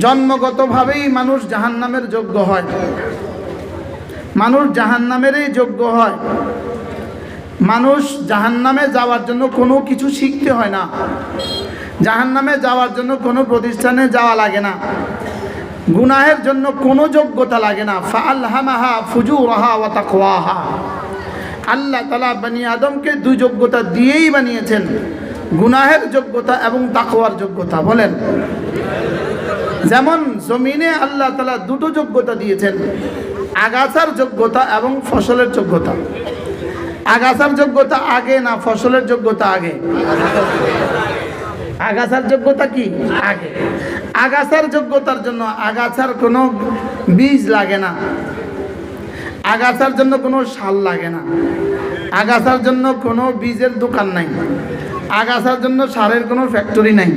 জন্মগতভাবেই মানুষ জাহান্নামের যোগ্য হয়, মানুষ জাহান্নামেরই যোগ্য হয়। মানুষ জাহান্নামে যাওয়ার জন্য কোনো কিছু শিখতে হয় না, জাহান্নামে যাওয়ার জন্য কোনো প্রতিষ্ঠানে যাওয়া লাগে না, গুনাহের জন্য কোনো যোগ্যতা লাগে না। ফাআলহামাহা ফুজুরাহা ওয়া তাকওয়াহা। আল্লাহ তাআলা বনি আদমকে দুই যোগ্যতা দিয়েই বানিয়েছেন, গুনাহের যোগ্যতা এবং তাকওয়ার যোগ্যতা। বলেন, যেমন জমিনে আল্লাহ তাআলা দুটো যোগ্যতা দিয়েছেন, আগাছার যোগ্যতা এবং ফসলের যোগ্যতা। আগাছার যোগ্যতা আগে না ফসলের যোগ্যতা আগে? আগাছার যোগ্যতা কি আগে? আগাছার যোগ্যতার জন্য আগাছার কোনো বীজ লাগে না, আগাছার জন্য কোনো সার লাগে না, আগাছার জন্য কোনো বীজের দোকান নাই, আগাছার জন্য সারের কোনো ফ্যাক্টরি নাই,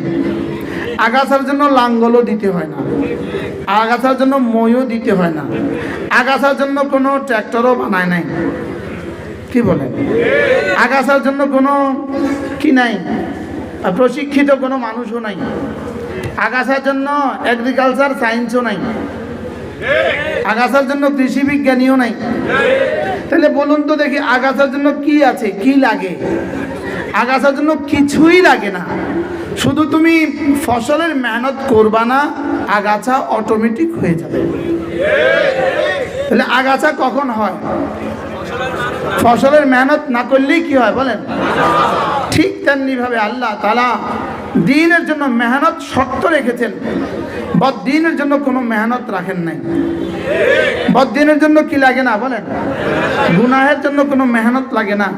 আগাছার জন্য লাঙ্গলও দিতে হয় না, আগাছার জন্য মইও দিতে হয় না, আগাছার জন্য কোনো ট্র্যাক্টরও বানায় নাই। কি বলেন? আগাছার জন্য কোনো কি নাই, প্রশিক্ষিত কোনো মানুষও নাই, আগাছার জন্য এগ্রিকালচার সায়েন্সও নাই, আগাছার জন্য কৃষি বিজ্ঞানীও নাই। তাহলে বলুন তো দেখি, আগাছার জন্য কি আছে, কি লাগে? আগাছার জন্য কিছুই লাগে না, শুধু তুমি ফসলের মেহনত করবা না, আগাছা অটোমেটিক হয়ে যাবে। তাহলে আগাছা কখন হয়? ফসলের মেহনত না করলেই কি হয় বলেন? ঠিক তেমনিভাবে আল্লাহ তাআলা দ্বীনের জন্য মেহনত শর্ত রেখেছেন, বদ্দীনের জন্য কোনো মেহনত রাখেন নাই। বদ্দীনের জন্য কি লাগে না বলেন? গুনাহের জন্য কোনো মেহনত লাগে না,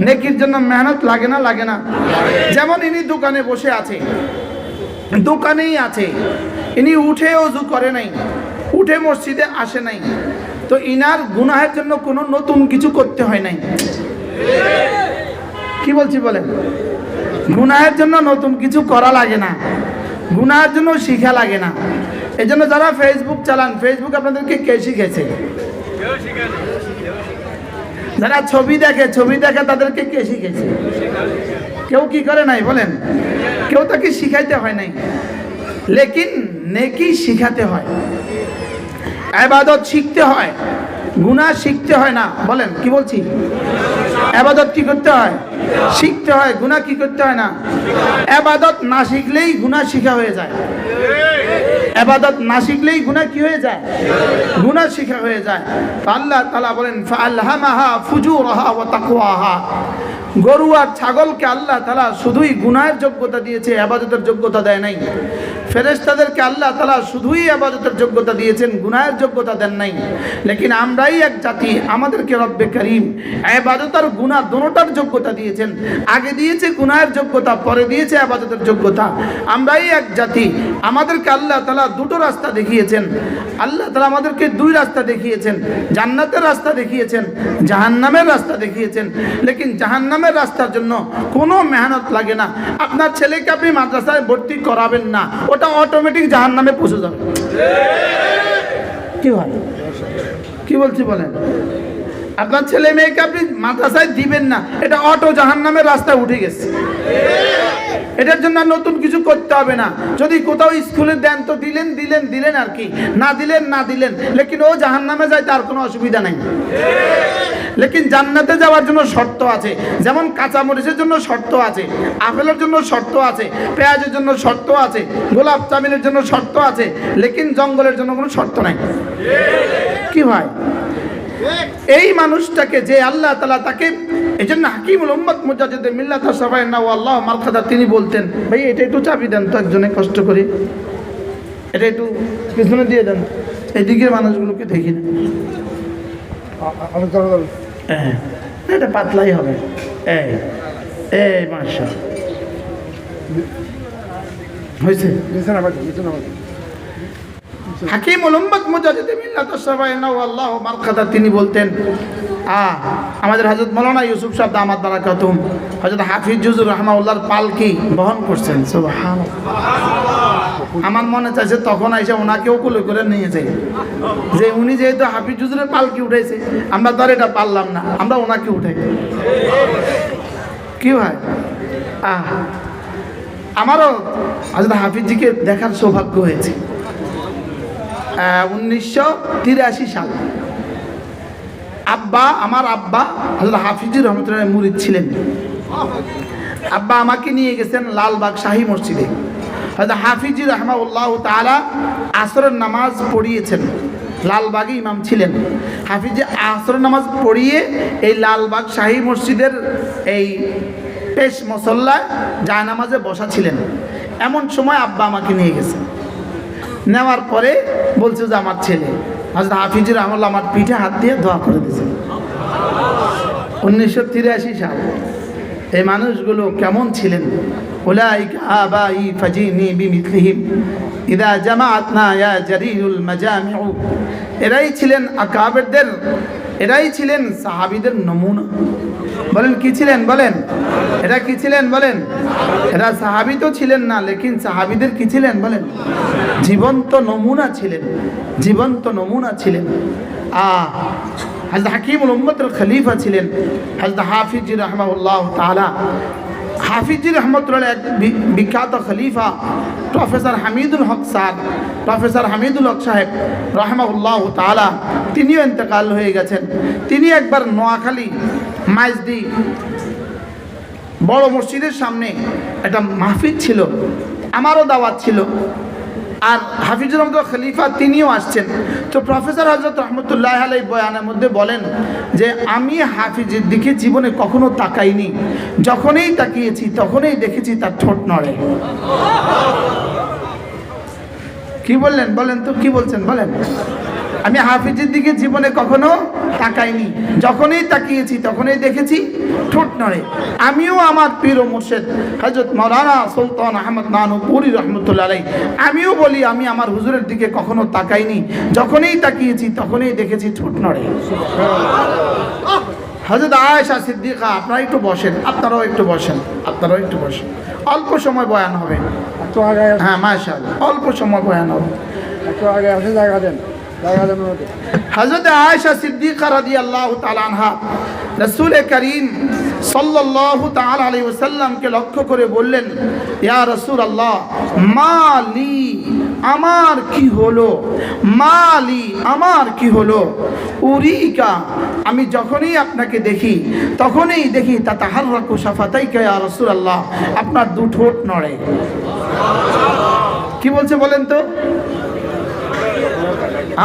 নেকির জন্য মেহনত লাগে না? লাগে না। যেমন ইনি দোকানে বসে আছে, দোকানেই আছে, ইনি উঠে ওযু করে নাই, উঠে মসজিদে আসে নাই, তো ইনার গুনাহের জন্য কোনো নতুন কিছু করতে হয় নাই। কি বলছি বলেন? গুনাহের জন্য নতুন কিছু করা লাগে না, গুনাহের জন্য শিখা লাগে না। এই জন্য যারা ফেসবুক চালান, ফেসবুক আপনাদেরকে কে শিখেছে? যারা ছবি দেখে, ছবি দেখে তাদেরকে কে শিখেছে? কেউ কি করে নাই বলেন? কেউ তাকে শিখাইতে হয় নাই। লেকিন নেকি শিখাতে হয়, ইবাদত শিখতে হয়, গুনাহ শিখতে হয় না। বলেন, কি বলছি? ইবাদত কি করতে হয়? শিখতে হয়। গুনাহ কি করতে হয় না? ইবাদত না শিখলেই গুনাহ শিখা হয়ে যায়। ইবাদত না শিখলেই গুনাহ কি হয়ে যায়? গুনাহ শিখা হয়ে যায়। আল্লাহ তাআলা বলেন, ফাআলহামাহা ফুজুরাহা ওয়া তাকওয়াহা। গরু আর ছাগলকে আল্লাহ তাআলা শুধুই গুনাহের যোগ্যতা দিয়েছে, ইবাদতের যোগ্যতা দেয় নাই। ফেরেশতাদেরকে আল্লাহ তাআলা শুধুই ইবাদতের যোগ্যতা দিয়েছেন, গুনাহের যোগ্যতা দেন নাই। লেকিন আমরাই এক জাতি, আমাদেরকে রব্বে করিম ইবাদত আর গুনাহ দুটোটার যোগ্যতা দিয়েছেন। আগে দিয়েছে গুনাহের যোগ্যতা, পরে দিয়েছে ইবাদতের যোগ্যতা। আমরাই এক জাতি, আমাদেরকে আল্লাহ তাআলা দুটো রাস্তা দেখিয়েছেন। আল্লাহ তাআলা আমাদেরকে দুই রাস্তা দেখিয়েছেন, জান্নাতের রাস্তা দেখিয়েছেন, জাহান্নামের রাস্তা দেখিয়েছেন। লেকিন জাহান্নামের রাস্তার জন্য কোনো মেহনত লাগে না। আপনার ছেলেকে আপনি মাদ্রাসায় ভর্তি করাবেন না, ওটা অটোমেটিক জাহান্নামে পৌঁছে যাবে। কি হয়? কি বলছি বলেন? আপনার ছেলে মেয়েকে আপনি মাদ্রাসায় দিবেন না, এটা অটো জাহান্নামের রাস্তায় উঠে গেছে। এটার জন্য নতুন কিছু করতে হবে না। যদি কোথাও স্কুলে দেন তো দিলেন দিলেন দিলেন আর কি, না দিলেন না দিলেন, লেকিন ও জাহান্নামে যায় তার কোনো অসুবিধা নাই। লেকিন জান্নাতে যাওয়ার জন্য শর্ত আছে। যেমন কাঁচামরিচের জন্য শর্ত আছে, আপেলের জন্য শর্ত আছে, পেঁয়াজের জন্য শর্ত আছে, গোলাপ জামুনের জন্য শর্ত আছে, লেকিন জঙ্গলের জন্য কোনো শর্ত নাই। কি ভাই? এই মানুষটাকে যে আল্লাহ তাআলা তাকে, এই জন্য হাকিমুল উম্মত মুজাদ্দিদ মিল্লাত সাফায়না ওয়া আল্লাহ মারকাদা, তিনি বলতেন, ভাই এটা একটু চাবি দেন তো একজনে কষ্ট করে, এটা একটু পিছনে দিয়ে দেন, এদিকে মানুষগুলোকে দেখি না। হ্যাঁ, এটা পাতলাই হবে। এই মাশা হয়েছে। হাকিমুল উম্মত মুজাদ্দিদ মিল্লাত সাফায়না ওয়া আল্লাহ মারকাদা, তিনি বলতেন, আমাদের হযরত মাওলানা ইউসুফ সাহেব দামাত বারাকাতুহুম, হযরত হাফিজ জুজুর রাহমাহুল্লাহর পালকি বহন করছেন। সুবহানাল্লাহ। আমার মনে চাইছে তখন আইসা ওনাকেও কোলে করে নিয়ে যাই, যে উনি যেহেতু হাফিজ জুজুরের পালকি উঠাইছে, আমরা তো আর এটা পারলাম না, আমরা ওনাকে উঠাই। কি ভাই? আমারও হযরত হাফিজজিকে দেখার সৌভাগ্য হয়েছে। 1983 সাল। আমার আব্বা হযরত হাফিজুর রহমতুল্লাহ মুরিদ ছিলেন। আব্বা আমাকে নিয়ে গেছেন লালবাগ শাহী মসজিদে। হযরত হাফিজুর রাহমাহুল্লাহ তাআলা আসরের নামাজ পড়িয়েছেন, লালবাগে ইমাম ছিলেন। হাফিজে আসরের নামাজ পড়িয়ে এই লালবাগ শাহী মসজিদের এই পেশ মুসল্লায় জায়নামাজে বসা ছিলেন। এমন সময় আব্বা আমাকে নিয়ে গেছেন। নেওয়ার পরে বলছে যে আমার ছেলে হযরত হাফিজুর রাহমাহুল্লাহ আমার পিঠে হাত দিয়ে দোয়া করে দিয়েছেন। 1983 সাল। এই মানুষগুলো কেমন ছিলেন? উলাইকা আবাই ফাজিনি বিমিথলিহিম ইদা জামাআতনা ইয়া জারিরুল মাজামিউ। এরাই ছিলেন আকাবেরদের, এরাই ছিলেন সাহাবীদের নমুনা। বলেন কি ছিলেন? বলেন এরা কি ছিলেন? বলেন এরা সাহাবী তো ছিলেন না, লেকিন সাহাবীদের কি ছিলেন? বলেন জীবন্ত নমুনা ছিলেন, জীবন্ত নমুনা ছিলেন। হযরত হাকিমুল উম্মতের খলিফা ছিলেন হযরত হাফিজ রাহমাহুল্লাহ তাআলা। হাফিজ রহমতুল্লাহ এক বিখ্যাত খলিফা প্রফেসর হামিদুল হক স্যার, প্রফেসর হামিদুল হক সাহেব রাহমাহুল্লাহ তাআলা, তিনিও ইন্তেকাল হয়ে গেছেন। তিনি একবার নোয়াখালী মাইজদি বড় মসজিদের সামনে একটা মাহফিল ছিল, আমারও দাওয়াত ছিল, আর হাফিজুর রহমতুল্লাহ খলিফা তিনিও আসছেন। তো প্রফেসর হযরত রহমতুল্লাহ আলাইহি বয়ানের মধ্যে বলেন যে আমি হাফিজের দিকে জীবনে কখনো তাকাইনি, যখনই তাকিয়েছি তখনই দেখেছি তার ঠোঁট নড়ে। কি বললেন? বলেন তো কি বলছেন? বলেন আমি হাফিজের দিকে জীবনে কখনো তাকাইনি, যখনই তাকিয়েছি তখনই দেখেছি ঠোঁট নড়ে। আমিও আমার পীর ও মুর্শিদ হযরত মাওলানা সুলতান আহমদ নানুপুরি রহমতুল্লাহ আলাইহি, আমিও বলি আমি আমার হুজুরের দিকে কখনো তাকাইনি, যখনই তাকিয়েছি তখনই দেখেছি ঠোঁট নড়ে। হযরত আয়েশা সিদ্দিকা, আপনারা একটু বসেন, আপনারাও একটু বসেন, আপনারাও একটু বসেন, অল্প সময় বয়ান হবে। হ্যাঁ মাশাআল্লাহ, অল্প সময় বয়ান হবে। একটু আগে আসে জায়গা দেন। হযরত আয়েশা সিদ্দিকা রাদিয়াল্লাহু তাআলা আনহা রাসূল করিম সাল্লাল্লাহু তাআলা আলাইহি ওয়াসাল্লামকে লক্ষ্য করে বললেন, ইয়া রাসূলুল্লাহ মালি, আমার কি হলো? মালি, আমার কি হলো? উরিকা, আমি যখনই আপনাকে দেখি তখনই দেখি তাতাহাররাকু শাফাতাইকা ইয়া রাসূলুল্লাহ, আপনার দু ঠোঁট নড়ে। কি বলছে বলেন তো?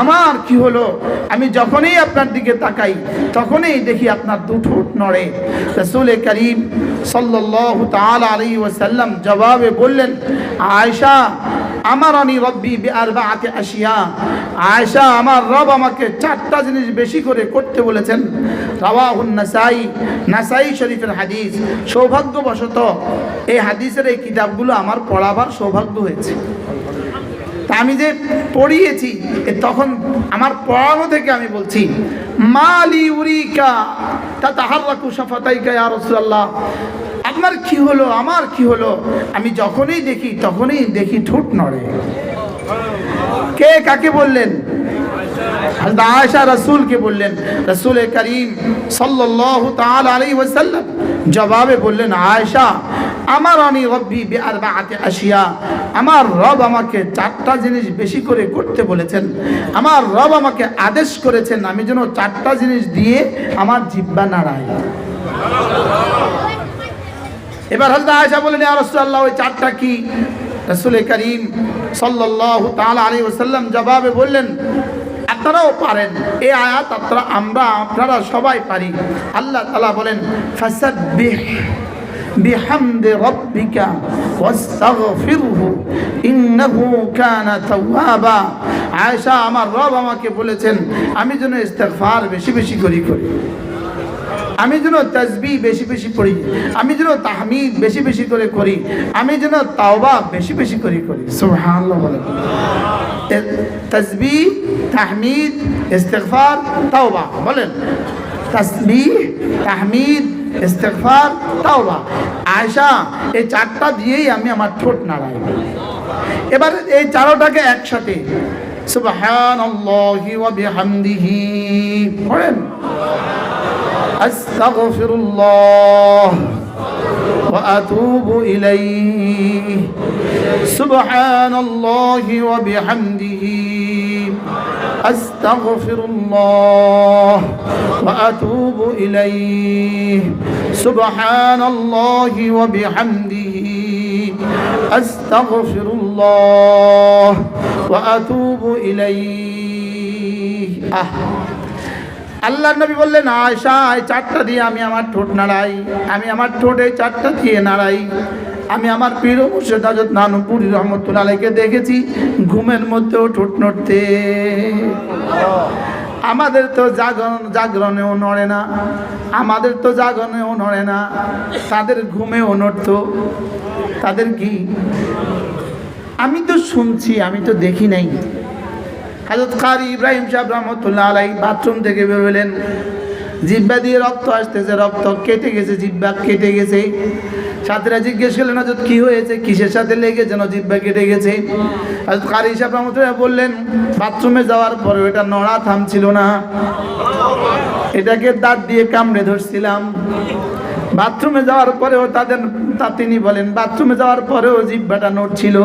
আমার কি হলো? আমি যখনই আপনার দিকে তাকাই তখনই দেখি আপনার দু ঠোঁট নড়ে। রাসূল করিম সাল্লাল্লাহু তাআলা আলাইহি ওয়াসাল্লাম জবাবে বললেন, আয়েশা আমারানি রব্বি বিআরবাআতি আশিয়া, আয়েশা আমার রব আমাকে চারটা জিনিস বেশি করে করতে বলেছেন। রাওয়াহুন নাসাই, নাসাই শরীফের হাদিস। সৌভাগ্যবশত এই হাদিসের এই কিতাবগুলো আমার পড়াবার সৌভাগ্য হয়েছে। তা আমি যে পড়িয়েছি তখন আমার পড়ানো থেকে আমি বলছি, মালি উরিকা তাতাহাররাকু শাফাতাইকা ইয়া রাসূলুল্লাহ, আপনার কি হলো? আমার কি হলো? আমি যখনই দেখি তখনই দেখি ঠোঁট নড়ে। কে কাকে বললেন? হযরত আয়েশা রাসূলকে বললেন। রাসূল করিম সাল্লাল্লাহু তাআলা আলাইহি ওয়াসাল্লাম জবাবে বললেন, আয়েশা আমারানি রব্বি বিআরবাআতি আশিয়া, আমার রব আমাকে চারটা জিনিস বেশি করে করতে বলেছেন। আমার রব আমাকে আদেশ করেছেন আমি যেন চারটা জিনিস দিয়ে আমার জিহ্বা নাড়াই। এবার হযরত আয়েশা বললেন, ইয়া রাসূলুল্লাহ ওই চারটা কি? রাসূল করিম সাল্লাল্লাহু তাআলা আলাইহি ওয়াসাল্লাম জবাবে বললেন, আপনারাও পারেন এই আয়াত, আপনারা সবাই পারি। আল্লাহ তাআলা বলেন, ফাসাব্বিহ বিহামদি রাব্বিকা ওয়াস্তাগফিরহু ইন্নাহু কানা তাওয়াবা। আয়েশা আমার রব আমাকে বলেছেন আমি যেন ইস্তিগফার বেশি বেশি করি, আমি যেন তাসবিহ বেশি বেশি পড়ি, আমি যেন তাহমিদ বেশি বেশি করে করি, আমি যেন তাওবা বেশি বেশি করে করি। সুবহানাল্লাহ বলেন। তাসবিহ, তাহমিদ, ইস্তিগফার, তাওবা বলেন। তাসবিহ, তাহমিদ, ইস্তিগফার, তাওবা। আয়েশা এই চারটা দিয়েই আমি আমার ঠোঁট নাড়াই। এবার এই চারটাকে একসাথে সুবহানাল্লাহি ওয়া বিহামদিহি পড়েন। আস্তাগফিরুল্লাহ ওয়া আতুবু ইলাইহি সুবহানাল্লাহি ওয়া বিহামদিহি আস্তাগফিরুল্লাহ ওয়া আতুবু ইলাইহি সুবহানাল্লাহি ওয়া বিহামদিহি আস্তাগফিরুল্লাহ ওয়া আতুবু ইলাইহি। আল্লাহর নবী বললেন, আয়েশা এই চারটা দিয়ে আমি আমার ঠোঁট নাড়াই, আমি আমার ঠোঁটে চারটা দিয়ে নাড়াই। আমি আমার পীর মুর্শিদ হযরত নানুপুরী রহমতুল্লাহ আলাইহিকে দেখেছি ঘুমের মধ্যেও ঠোঁট নড়তে। আমাদের তো জাগরণেও নড়ে না, আমাদের তো জাগরণেও নড়ে না, তাদের ঘুমেও নড়তো। তাদের কি? আমি তো শুনছি, আমি তো দেখি নাই। হযরত কারি ইব্রাহিম সাহেব রহমতুল্লাহ আলাইহি বাথরুম থেকে বেরোলেন, জিহ্বা দিয়ে রক্ত আসতেছে, রক্ত কেটে গেছে, জিহ্বা কেটে গেছে। সাথীরা জিজ্ঞেস করলেন, হযরত কি হয়েছে, কিসের সাথে লেগে যেন জিহ্বা কেটে গেছে? হযরত কারি সাহেব রহমতুল্লাহ বললেন, বাথরুমে যাওয়ার পরে এটা নড়া থামছিল না, এটাকে দাঁত দিয়ে কামড়ে ধরছিলাম। বাথরুমে যাওয়ার পরেও তিনি বলেন বাথরুমে যাওয়ার পরেও জিহ্বাটা নড়ছিল,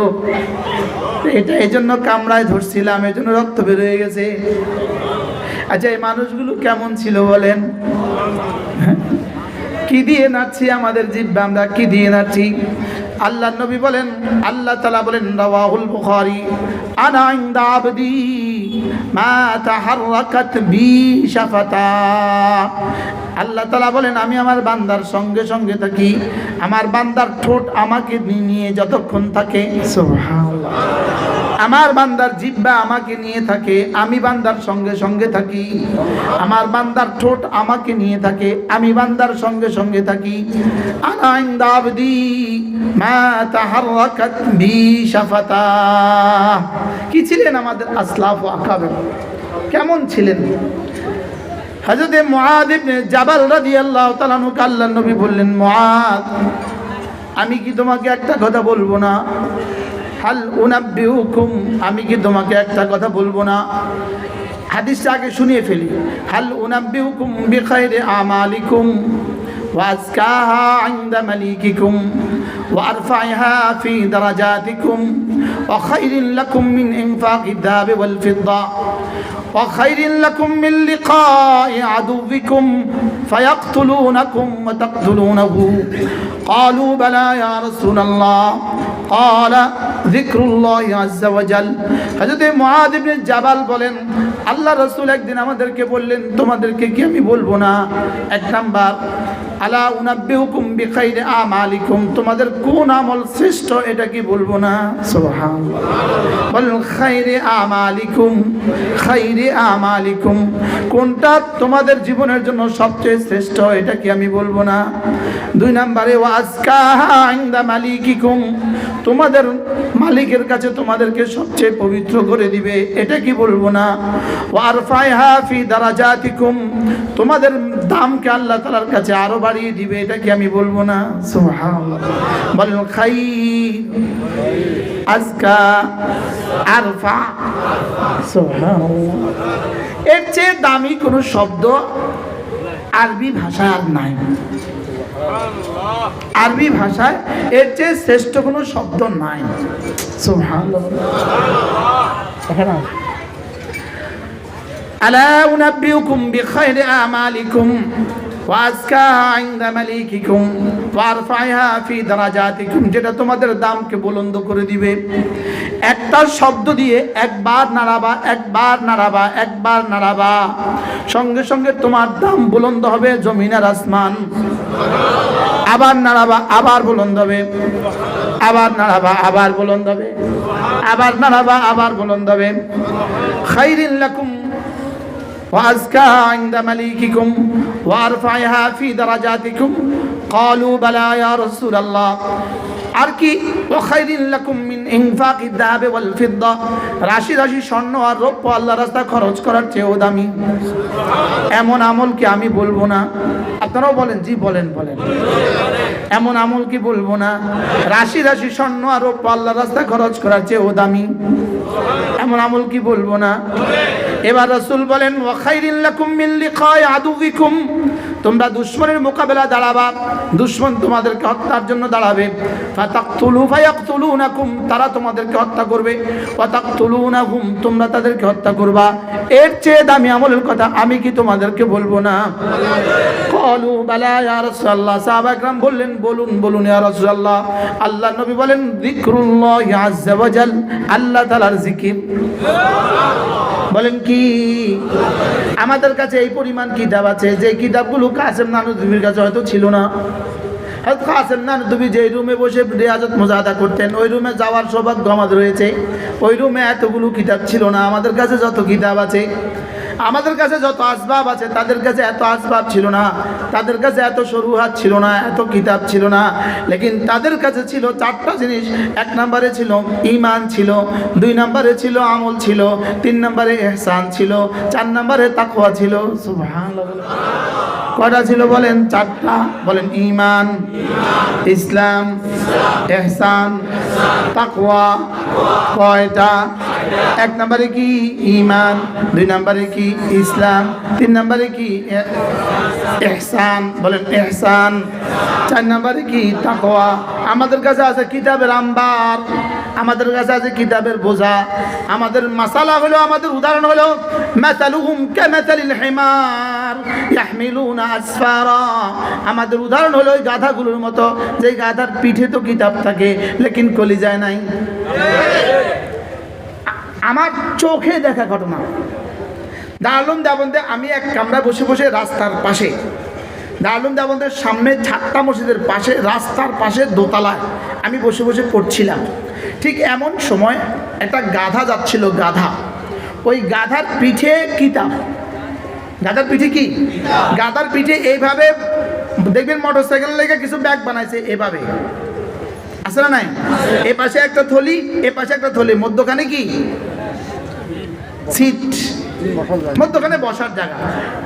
এটা এই জন্য কামড়ায় ধরছিলাম, এই জন্য রক্ত বের হয়ে গেছে। আচ্ছা, এই মানুষগুলো কেমন ছিল বলেন? কি দিয়ে নাচছি আমাদের জিহ্বা, আমরা কি দিয়ে নাচছি? আল্লাহর নবী বলেন, আল্লাহ তাআলা বলেন, রাওয়াহুল বুখারী, আনা ইনদা আবদি মা তাহাররাকাত বি শাফাতা। আল্লাহ তাআলা বলেন, আমি আমার বান্দার সঙ্গে সঙ্গে থাকি, আমার বান্দার ঠোঁট আমাকে নিয়ে যতক্ষণ থাকে, সুবহানাল্লাহ, আমার বান্দার জিহ্বা আমাকে নিয়ে থাকে, আমি বান্দার সঙ্গে সঙ্গে থাকি, আমার বান্দার ঠোঁট আমাকে নিয়ে থাকে, আমি বান্দার সঙ্গে সঙ্গে থাকি। আনা ইনদা আবদি মা তাহাররাকাত বি শাফাতা। কি ছিলেন আমাদের আসলাফ ও আকাবের? কেমন ছিলেন? হযরত মুআদ ইবনে জাবাল রাদিয়াল্লাহু তাআলা আনহু আল্লাহর নবী বললেন, মুআদ, আমি কি তোমাকে একটা কথা বলবো না? হাল উনাব্বিউকুম, আমি কি তোমাকে একটা কথা বলবো না? হাদিসটা আগে শুনিয়ে ফেলি। হাল উনাব্বিউকুম বিখাইরি আমালিকুম ওয়া আজকাহা ইনদা মালিকিকুম ওয়া আরফাইহা ফি দারাজাতিকুম ওয়া খাইরিন লাকুম মিন ইনফাকিদ দাহাবি ওয়াল ফিদ্দা ওয়া খাইরিন লাকুম মিন লিকাই আদুবিকুম ফায়াকতুলুনাকুম ওয়া তাকতুলুনাহু। ক্বালু বালা ইয়া রাসূলুল্লাহ। ক্বালা যিকরুল্লাহি আযজা ওয়া জাল। হযরত মুআদ ইবনে জাবাল বলেন, আল্লাহ রাসূল একদিন আমাদেরকে বললেন, তোমাদেরকে কি আমি বলবো না? এক নাম্বার, আলা উনাব্বিউকুম বিখাইরি আমালিকুম, তোমাদের কোন আমল শ্রেষ্ঠ এটা কি বলবো না? সুবহানাল্লাহ। বলেন খাইরি আমালিকুম, খাইরি আমালিকুম, কোনটা তোমাদের জীবনের জন্য সবচেয়ে শ্রেষ্ঠ এটা কি আমি বলবো না? দুই নম্বরে ওয়া আজকাহা ইনদা মালিকিকুম, তোমাদের মালিকের কাছে তোমাদেরকে সবচেয়ে পবিত্র করে দিবে এটা কি বলবো না? ওয়া আরফাইহা ফি দারাজাতিকুম, তোমাদের দামকে আল্লাহ তাআলার কাছে আরো বাড়িয়ে দিবে এটা কি আমি বলবো না? সুবহানাল্লাহ। বলেন খাইর, আজকা, আরফা, সুবহানাল্লাহ। এর চেয়ে দামি কোনো শব্দ আরবি ভাষায় আর নাই। আরবি ভাষায় এর চেয়ে শ্রেষ্ঠ কোনো শব্দ নাই। সুবহানাল্লাহ। আলা উনাব্বিউকুম বিখাইরি আমালিকুম ওয়া আজকাহা ইনদা মালিকিকুম ওয়া আরফাইহা ফি দারাজাতিকুম, যেটা তোমাদের দামকে বুলন্দ করে দিবে। একটা শব্দ দিয়ে একবার নাড়াবা, একবার নাড়াবা, একবার নাড়াবা, সঙ্গে সঙ্গে তোমার দাম বুলন্দ হবে জমিন আর আসমান। আবার নাড়াবা, আবার বুলন্দ হবে, আবার নাড়াবা, আবার বুলন্দ হবে, আবার নাড়াবা, আবার বুলন্দ হবে। খাইরিন লাকুম ওয়া আজকাহা ইনদা মালিকিকুম ওয়া আরফাইহা ফি দারাজাতিকুম। ক্বালু বালা ইয়া রাসূলুল্লাহ। আর কি? ওয়া খাইরিন লাকুম মিন ইনফাকিদ দাহাবি ওয়াল ফিদ্দা, রাশি রাশি স্বর্ণ আর রৌপ্য আল্লাহর রাস্তায় খরচ করার চেয়েও দামি। এমন আমল কি আমি বলবো না? আপনারাও বলেন, জি বলেন, বলেন। এমন আমল কি বলবো না? রাশি রাশি স্বর্ণ আর রৌপ্য আল্লাহর রাস্তায় খরচ করার চেয়েও দামি। এমন আমল কি বলবো না? এবার রাসূল বলেন ওয়া খাইরিন লাকুম মিন লিকাই আদুবিকুম, তোমরা দুশমনের মোকাবেলা দাঁড়াবা, দুশমন তোমাদেরকে হত্যার জন্য দাঁড়াবে। ফাতাকতুলু ফায়াকতুলুনাকুম, তারা তোমাদেরকে হত্যা করবে। ওয়া তাকতুলুনাহুম, তোমরা তাদেরকে হত্যা করবা। এর চেয়ে দামি আমলের কথা আমি কি তোমাদেরকে বলবো না? ক্বালু বালা ইয়া রাসূলুল্লাহ, সাহাবা کرام বললেন বলুন বলুন ইয়া রাসূলুল্লাহ। আল্লাহর নবী বলেন যিকরুল্লাহি আযজা ওয়া জাল, আল্লাহ তাআলার জিকির। বলেন কি? আমাদের কাছে এই পরিমাণ কিতাব আছে, যে কিতাবগুলো কাসেম নানুতুবির কাছে হয়তো ছিল না। হযরত কাসেম নানুতুবি যে রুমে বসে রিয়াজত মুজাহাদা করতেন, ওই রুমে যাওয়ার সৌভাগ্য আমাদের রয়েছে। ওই রুমে এতগুলো কিতাব ছিল না। আমাদের কাছে যত কিতাব আছে, আমাদের কাছে যত আসবাব আছে, তাদের কাছে এত আসবাব ছিল না, তাদের কাছে এত সরুহাত ছিল না, এত কিতাব ছিল না। লেকিন তাদের কাছে ছিল চারটা জিনিস। এক নম্বরে ছিল ঈমান ছিল, দুই নম্বরে ছিল আমল ছিল, তিন নম্বরে ইহসান ছিল, চার নম্বরে তাকওয়া ছিল। সুবহানাল্লাহ। কয়টা ছিল বলেন? চারটা। বলেন ঈমান, ইসলাম, ইহসান, তাকওয়া। কয়টা? এক নম্বরে কি? ঈমান, দুই নম্বরে কি? ইসলাম, তিন নম্বরে কি? ইহসান। বলেন ইহসান। চার নম্বরে কি? তাকওয়া। আমাদের কাছে আছে কিতাবের আম্বার, আমাদের কাছে আছে কিতাবের বোঝা। আমাদের মাসালা হলো, আমাদের উদাহরণ হলো মাসালুহুম কামাসালিল হিমার ইয়াহমিলুনা আসফারা। আমাদের উদাহরণ হলো ওই গাধাগুলোর মতো, যে গাধার পিঠে তো কিতাব থাকে লেকিন কলিজায় নাই। আমার চোখে দেখা ঘটনা। দারুল দেওবন্দে আমি এক কামরায় বসে বসে রাস্তার পাশে, দারুল দেওবন্দের সামনে ছাত্তা মসজিদের পাশে রাস্তার পাশে দোতলায় আমি বসে বসে পড়ছিলাম। ঠিক এমন সময় একটা গাধা যাচ্ছিল, গাধা। ওই গাধার পিঠে কিতাব। গাধার পিঠে কি? গাধার পিঠে এইভাবে দেখবেন মোটর সাইকেল লেগে কিছু ব্যাগ বানাইছে এভাবে, আছে না নাই? এ পাশে একটা থলি, এ পাশে একটা থলি, মধ্যখানে কি? সিট, মধ্যখানে বসার জায়গা।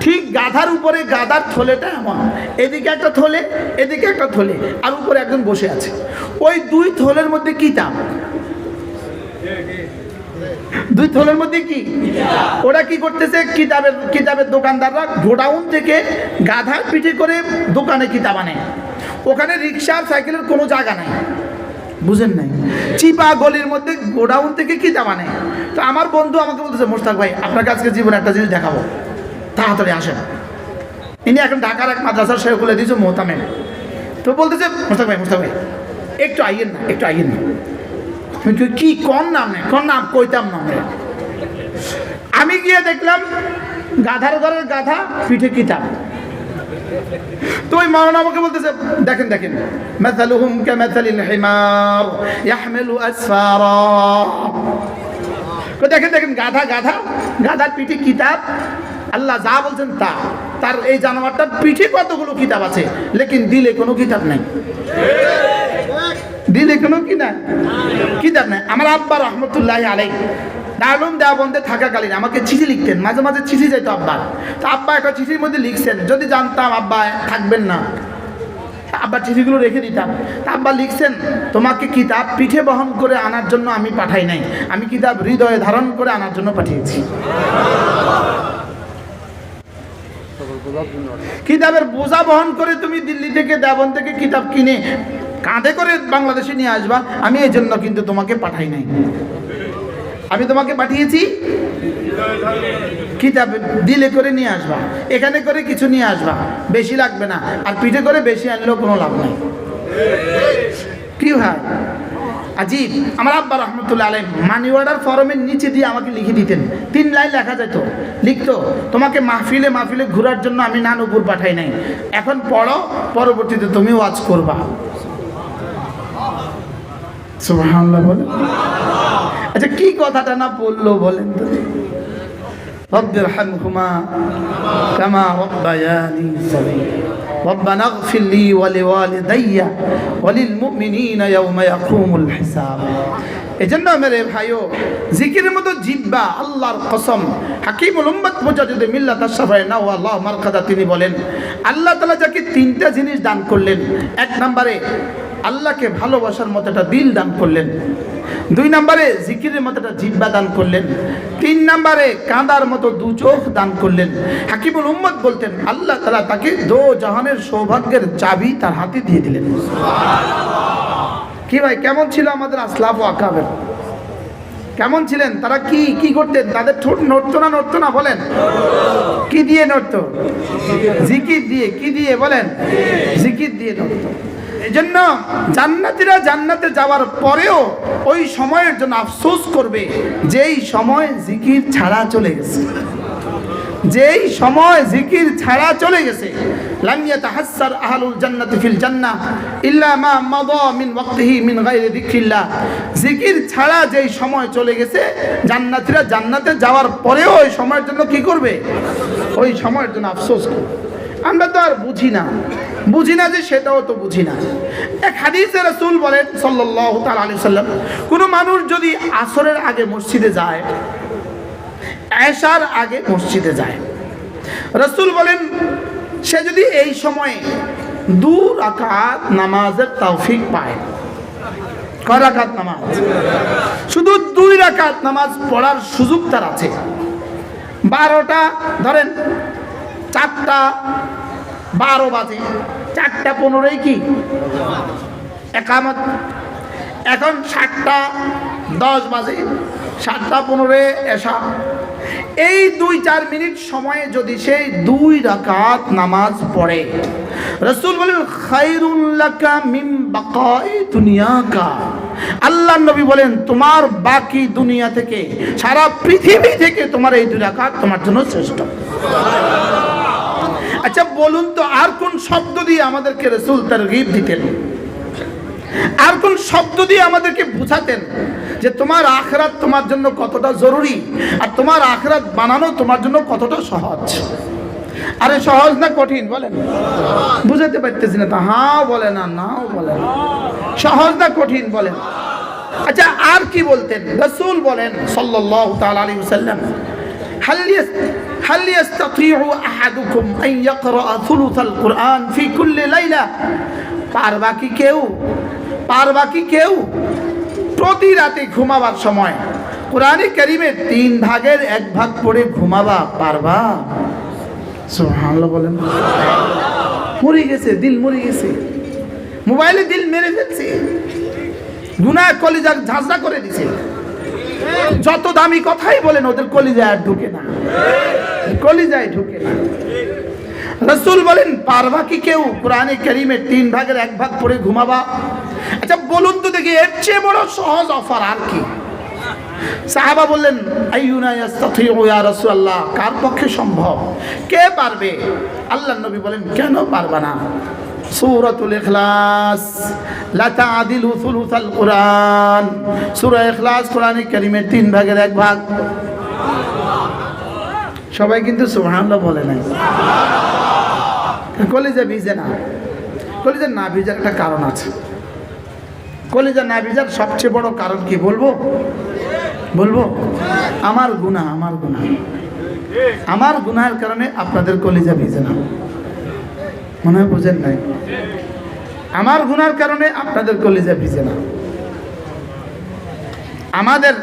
ঠিক গাধার উপরে গাধার থলেটা এমন, এদিকে একটা থলে, এদিকে একটা থলে, আর উপরে একজন বসে আছে। ওই দুই থলের মধ্যে কিতাব। দুই থলের মধ্যে কি? ওরা কি করতেছে? কিতাবের দোকানদাররা গোডাউন থেকে গাধার পিঠে করে দোকানে কিতাব আনে। ওখানে রিক্সা সাইকেলের কোনো জায়গা নাই, বুঝেন নাই? চিপা গলির মধ্যে গোডাউন থেকে কিতাব আনে। তো আমার বন্ধু আমাকে বলতেছে, মোশতাক ভাই আপনাকে আজকে জীবনে একটা জিনিস দেখাবো, তাড়াতাড়ি আসেন। ইনি এখন ঢাকার এক মাদ্রাসার শেখ খুলে দিয়েছে, মোহতামেম। তো বলতেছে, মোশতাক ভাই একটু আইয়েন না, একটু আইয়েন না। কি কোন নাম নেই, কোন নাম কইতাম না। আমি গিয়ে দেখলাম গাধার ঘরের গাধা, পিঠে কিতাব। তো ওই মাওলানা আমাকে বলতেছে, দেখেন দেখেন, মাসালুহুম কামাসালিল হিমার ইয়াহমিলু আসফারা। তো দেখেন দেখেন, গাধা গাধা, গাধার পিঠে কিতাব। আল্লাহ যা বলছেন তা। তার এই জানোয়ারটার পিঠে কতগুলো কিতাব আছে, লেকিন দিলে কোনো কিতাব নাই। দিলে কোনো কিতাব নাই। আমার আব্বা রহমতুল্লাহি আলাইহি দারুল দেওবন্দে থাকাকালীন আমাকে চিঠি লিখতেন, মাঝে মাঝে চিঠি যেত আব্বা। তো আব্বা একটা চিঠির মধ্যে লিখছেন, যদি জানতাম আব্বা থাকবেন না, আব্বা চিঠিগুলো রেখে দিতাম। তা আব্বা লিখছেন, তোমাকে কিতাব পিঠে বহন করে আনার জন্য আমি পাঠাই নাই, আমি কিতাব হৃদয়ে ধারণ করে আনার জন্য পাঠিয়েছি। কিতাবের বোঝা বহন করে তুমি দিল্লি থেকে, দেওবন্দ থেকে কিতাব কিনে কাঁধে করে বাংলাদেশে নিয়ে আসবা, আমি এই জন্য কিন্তু তোমাকে পাঠাই নাই। আমি তোমাকে পাঠিয়েছি কিতাব দিলে করে নিয়ে আসবা, এখানে করে কিছু নিয়ে আসবা, বেশি লাগবে না। আর পিঠে করে বেশি আনলেও কোনো লাভ নাই। কি হয় আজীব। আমার আব্বা রহমতুল্লাহ আলাইহি মানি অর্ডার ফরমের নিচে দিয়ে আমাকে লিখে দিতেন, 3 লাইন লেখা যেত, লিখতো, তোমাকে মাহফিলে মাহফিলে ঘোরার জন্য আমি নানুপুর পাঠাই নাই, এখন পড়ো, পরবর্তীতে তুমি ওয়াজ করবা। সুবহানাল্লাহ বলেন। আচ্ছা কি কথাটা না বললো বলেন তো? রব্বিরহামহুমা কামা রাব্বায়ানি সগীরা রব্বানা ইগফির লি ওয়া লিওয়ালিদাইয়া ওয়া লিল মুমিনিনা ইয়াওমা ইয়াকুমুল হিসাব। এজন্য মেরে ভাইও, জিকিরের মতো জিহ্বা, আল্লাহর কসম, হাকিমুল উম্মত মুজাদ্দিদ মিল্লাত আশ-শাফাঈ নাওয়াল্লাহু মারকাদা, তিনি বলেন আল্লাহ তাআলা যাকে 3টা জিনিস দান করলেন, এক নম্বরে আল্লাহকে ভালোবাসার মতো একটা দিল দান করলেন, 2 নম্বরে জিকিরের মতো একটা জিহ্বা দান করলেন। 3 নম্বরে কাঁদার মতো 2 চোখ দান করলেন। হাকিমুল উম্মত বলতেন আল্লাহ তাআলা তাকে দো জাহানের সৌভাগ্যের চাবি তার হাতে দিয়ে দিলেন। কি ভাই, কেমন ছিল আমাদের আসলাফ ও আকাবের? কেমন ছিলেন তারা? কি করতেন? তাদের ঠোঁট নড়তো না বলেন? কি দিয়ে নড়তো? জিকির দিয়ে। কি দিয়ে বলেন? জিকির দিয়ে নড়তো। এজন্য জান্নাতীরা জান্নাতে যাওয়ার পরেও ওই সময়ের জন্য আফসোস করবে যেই সময় জিকির ছাড়া চলে গেছে। যেই সময় জিকির ছাড়া চলে গেছে। লাম ইয়াতাহাসসার আহলুল জান্নাতি ফিল জান্নাহ ইল্লা মা মাদা মিন ওয়াক্তিহি মিন গায়রি যিকরিল্লাহ। জিকির ছাড়া যেই সময় চলে গেছে, জান্নাতীরা জান্নাতে যাওয়ার পরেও ওই সময়ের জন্য কি করবে? ওই সময়ের জন্য আফসোস করবে। আমরা তো আর বুঝি না যে সেটাও তো বুঝি না। এক হাদিসে রাসূল বলেন সাল্লাল্লাহু তাআলা আলাইহি সাল্লাম, কোনো মানুষ যদি আসরের আগে মসজিদে যায়, এশার আগে মসজিদে যায়, রাসূল বলেন সে যদি এই সময়ে 2 রাকাত নামাজের তৌফিক পায়। কয় রাকাত নামাজ? শুধু 2 রাকাত নামাজ পড়ার সুযোগ তার আছে। 12টা ধরেন, 4টা 12 বাজে, 4টা 15 কি একামত। এখন 7টা 10 বাজে, 7টা 15 এশা। এই 2-4 মিনিট সময়ে যদি সেই 2 রাকাত নামাজ পড়ে, রাসূল বলেন খায়রুল লাকা মিন বাকাই দুনিয়াকা। আল্লাহর নবী বলেন তোমার বাকি দুনিয়া থেকে, সারা পৃথিবী থেকে তোমার এই 2 রাকাত তোমার জন্য শ্রেষ্ঠ। আচ্ছা বলুন তো, আর কোন শব্দ দিয়ে আমাদেরকে রাসূল তারগীব দিতেন? আর কোন শব্দ দিয়ে আমাদেরকে বুঝাতেন যে তোমার আখিরাত তোমার জন্য কতটা জরুরি, আর তোমার আখিরাত বানানো তোমার জন্য কতটা সহজ? আরে সহজ না কঠিন বলেন? বুঝাতে পারতেছি না তো? হ্যাঁ বলে না, নাও বলে না। সহজ না কঠিন বলেন? আচ্ছা আর কি বলতেন? রাসূল বলেন সাল্লাল্লাহু তাআলা আলাইহি ওয়াসাল্লাম, হাল ইয়াস্তাতিউ আহাদুকুম আন ইয়াকরা থুলুসাল কুরআন ফি কুল্লি লাইলা। পারবা কি কেউ প্রতি রাতে ঘুমাবার সময় কোরআনে কারীমের 3 ভাগের 1 ভাগ পড়ে ঘুমাবা? পারবা? সুবহানাল্লাহ বলেন। মরে গেছে, দিল মরে গেছে, মোবাইলে দিল মেরে ফেলছে, গুনাহ কলিজা ঝাঁঝরা করে দিছে। যত দামি কথাই বলেন ওদের কলিজায় আর ঢুকে না, কলিজায় ঢুকে না। রাসূল বলেন পারবা কি কেউ কোরআনে কারীমের 3 ভাগের 1 ভাগ পড়ে ঘুমাবা? আচ্ছা বলুন তো দেখি, এর চেয়ে বড় সহজ অফার আর কি? সাহাবা বললেন আইয়ুনা ইয়াস্তাতিউ ইয়া রাসূলুল্লাহ, কার পক্ষে সম্ভব? কে পারবে? আল্লাহর নবী বলেন কেন পারবা না? সূরাতুল ইখলাস লা তা'দিলু সুলুসাল কুরআন। সূরা ইখলাস কোরআনে কারীমের 3 ভাগের 1 ভাগ। সবাই কিন্তু সুবহানাল্লাহ বলে না। কলিজা ভিজে না। কলিজা না ভিজার একটা কারণ আছে। কলিজা না ভিজার সবচেয়ে বড় কারণ কি বলবো? আমার গুনাহ। আমার গুনাহের কারণে আপনাদের কলিজা ভিজে না। মনে হয় বুঝেন নাই? আমার গুনাহের কারণে আপনাদের কলিজা ভিজে না। আমাদের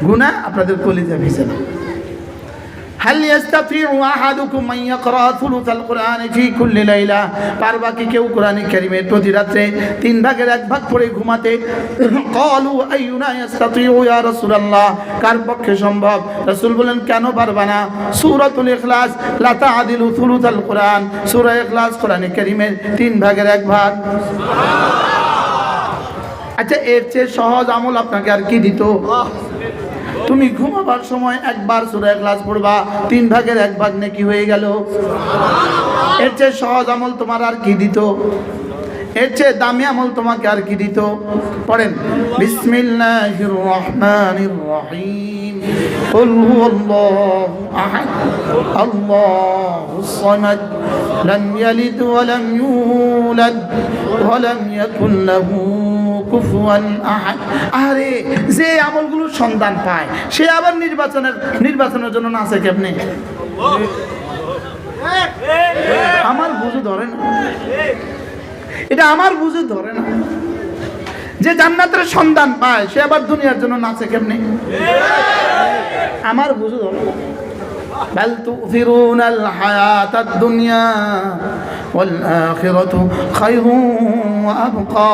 গুনাহ আপনাদের কলিজা ভিজে না। হাল ইয়াস্তাতিউ আহাদুকুম আন ইয়াকরা থুলুসাল কুরআন ফি কুল্লি লাইলা। পারবা কি কেউ কোরআনে কারীমের প্রতি রাতে 3 ভাগের 1 ভাগ পড়ে ঘুমাতে? ক্বালু আইয়ুনা ইয়াস্তাতিউ ইয়া রাসূলুল্লাহ, কার পক্ষে সম্ভব? রাসূল বলেন কেন পারবা না? সূরাতুল ইখলাস লা তা'দিলু থুলুসাল কুরআন। সূরা ইখলাস কোরআনে কারীমের 3 ভাগের 1 ভাগ। আচ্ছা এর চেয়ে সহজ আমল আপনাকে আর কি দিত? তুমি ঘুমাবার সময় একবার সূরা ইখলাস পড়বা, 3 ভাগের 1 ভাগ নেকি হয়ে গেল। এর চেয়ে সহজ আমল তোমার আর কি দিত? এর চেয়ে দামি আমল তোমাকে আর কি দিত? পড়েন বিসমিল্লাহির রহমানির রহিম। কুল হুয়াল্লাহু আহাদ আল্লাহুস সামাদ লাম ইয়ালিদ ওয়া লাম ইউলাদ ওয়া লাম ইয়াকুল লাহু কুফুয়ান আহাদ। আরে যে আমলগুলোর সন্ধান পায় সে আবার নির্বাচনের জন্য নাচে কেমনে? আমার বুঝে ধরে না, এটা আমার বুঝে ধরে না। যে জান্নাতের সন্ধান পায় সে আবার দুনিয়ার জন্য নাচে কেমনে? আমার বুঝো বাল তুফিরুনাল হায়াতাদ দুনিয়া ওয়াল আখিরাতু খায়রুন ওয়া আবকা।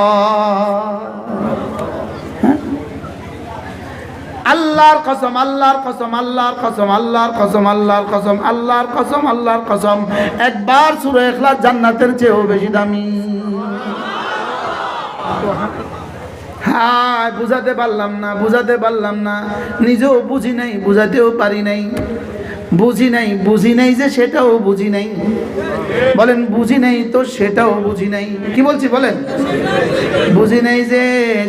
আল্লাহর কসম, আল্লাহর কসম, আল্লাহর কসম, আল্লাহর কসম, আল্লাহর কসম, আল্লাহর কসম, আল্লাহর কসম, একবার সূরা ইখলাস জান্নাতের চেয়েও বেশি দামি। হ্যাঁ, বুঝাতে পারলাম না, বুঝাতে পারলাম না, নিজেও বুঝি নাই, বুঝাতেও পারি নাই। বুঝি নাই, বুঝি নাই যে সেটাও বুঝি নাই। বলেন বুঝি নাই তো সেটাও বুঝি নাই। কি বলছি বলেন? বুঝি নাই যে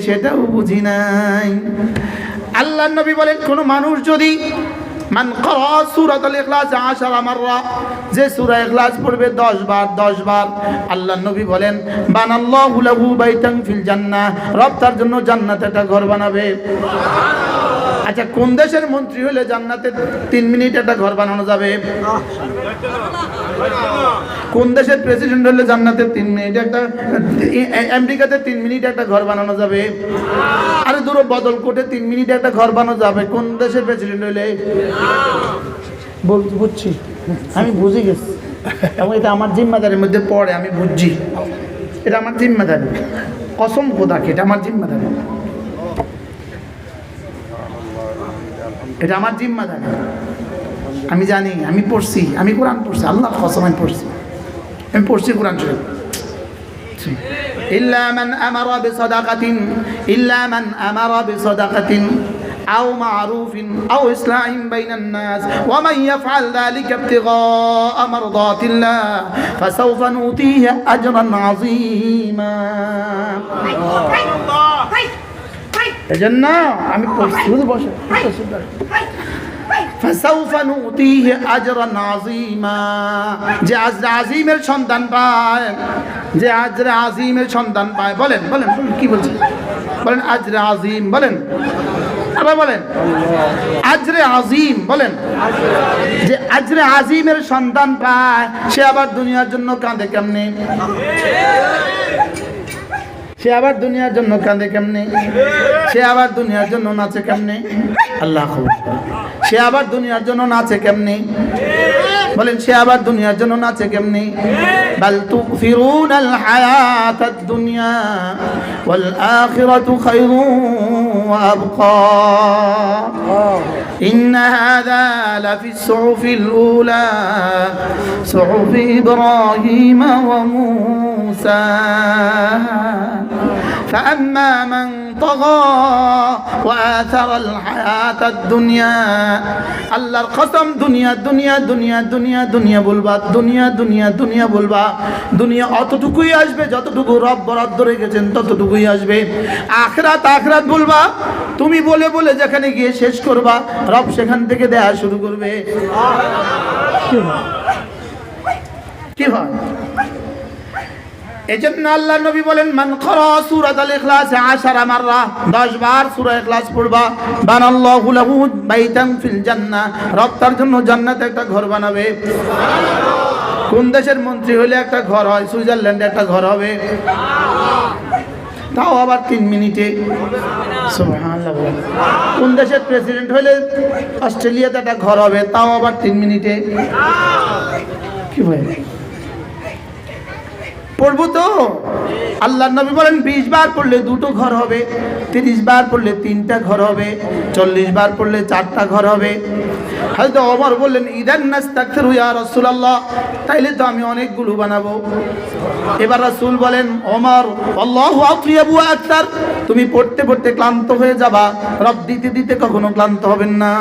সেটাও বুঝি নাই। আল্লাহর নবী বলেন কোন মানুষ যদি মান ক্বারা সূরাতুল ইখলাস 10 মাররা, যে সূরা ইখলাস পড়বে 10 বার 10 বার, আল্লাহর নবী বলেন বানাল্লাহু লাহু বাইতান ফিল জান্নাহ, রব তার জন্য জান্নাতে একটা ঘর বানাবে। আচ্ছা, কোন দেশের মন্ত্রী হলে জান্নাতে 3 মিনিট একটা ঘর বানানো যাবে? কোন দেশের প্রেসিডেন্ট হলে জান্নাতে 3 মিনিট একটা, আমেরিকাতে 3 মিনিট একটা ঘর বানানো যাবে? আরে দূর বদলকোটে 3 মিনিট একটা ঘর বানানো যাবে কোন দেশের প্রেসিডেন্ট হলে? বুঝছি, আমি বুঝে গেছি, এবং এটা আমার জিম্মাদারির মধ্যে পড়ে, আমি বুঝছি, এটা আমার জিম্মাদারি, কসম খোদাকে এটা আমার জিম্মাদারি, এটা আমার জিম্মাদারি। আমি জানি, আমি পড়ছি, আমি কোরআন পড়ছি, আল্লাহ কসম আমি পড়ছি, আমি পড়ছি কোরআন শরীফ। ইল্লা মান আমারা বিসাদাকাতিন, ইল্লা মান আমারা বিসাদাকাতিন আও মা'রুফিন আও ইসলাহিন বাইনান নাস ওয়া মান ইয়াফআল যালিকা ইবতিগাআ মারদাতিল্লাহ ফাসাওফা নুতিহি আজরান আযীমা। এজন্য আমি পড়ছি, বসে ফাসাউফা নুতিহি আজরান আযীমা, যে আজর আযীমের সন্ধান পায়, যে আজর আযীমের সন্ধান পায়। বলেন বলেন কি বলছেন? বলেন আজর আযীম, বলেন আবার বলেন আজরে আযীম, বলেন যে আজরে আযীমের সন্ধান পায় সে আবার দুনিয়ার জন্য কাঁদে কেমনে? সে আবার দুনিয়ার জন্য কাঁদে কেমনে? সে আবার দুনিয়ার জন্য নাচে কেমনে? আল্লাহ খবর। সে আবার দুনিয়ার জন্য নাচে কেমনে? বলেন সে আবার দুনিয়ার জন্য নাচে কেমনে? বাল তুফিরুনাল হায়াতাদ দুনিয়া ওয়াল আখিরাতু খায়রুন ওয়া আবকা। ইন্না হাযা লাফিস সুহুফিল উলা সুহুফি ইব্রাহিম ওয়া মূসা فأما من طغى وآثر الحياة الدنيا। আল্লাহর কসম, দুনিয়া দুনিয়া দুনিয়া দুনিয়া দুনিয়া বলবা, দুনিয়া দুনিয়া দুনিয়া বলবা, দুনিয়া অতটুকুই আসবে যতটুকু রব বরাদ্দ রেখেছেন, ততটুকুই আসবে। আখিরাত আখিরাত বলবা, তুমি বলে বলে যেখানে গিয়ে শেষ করবা রব সেখান থেকে দেয়া শুরু করবে। কি হয়? এজন্য আল্লাহ নবী বলেন মান ক্বারা সূরাতুল ইখলাস 10 মাররা, 10 বার সূরা ইখলাস পড়বা, বানাল্লাহু লাহু বাইতান ফিল জান্নাহ, রব তার জন্য জান্নাতে একটা ঘর বানাবে। কোন দেশের মন্ত্রী হলে একটা ঘর হয়? সুইজারল্যান্ডে একটা ঘর হবে, তাও আবার 3 মিনিটে। সুবহানাল্লাহ। কোন দেশের প্রেসিডেন্ট হলে অস্ট্রেলিয়াতে একটা ঘর হবে, তাও আবার 3 মিনিটে। কি ভাই পড়বো তো? আল্লাহর নবী বলেন 20 বার পড়লে 2টো ঘর হবে, 30 বার পড়লে 3টা ঘর হবে, 40 বার পড়লে 4টা ঘর হবে। হযরত ওমর বললেন ইদান নাস্তাগফিরু ইয়া রাসূলুল্লাহ, তাইলে তো আমি অনেকগুলো বানাবো। এবার রাসূল বলেন ওমর আল্লাহু আতইয়াবু আকতার, তুমি পড়তে পড়তে ক্লান্ত হয়ে যাবা, রব দিতে দিতে কখনো ক্লান্ত হবেন না।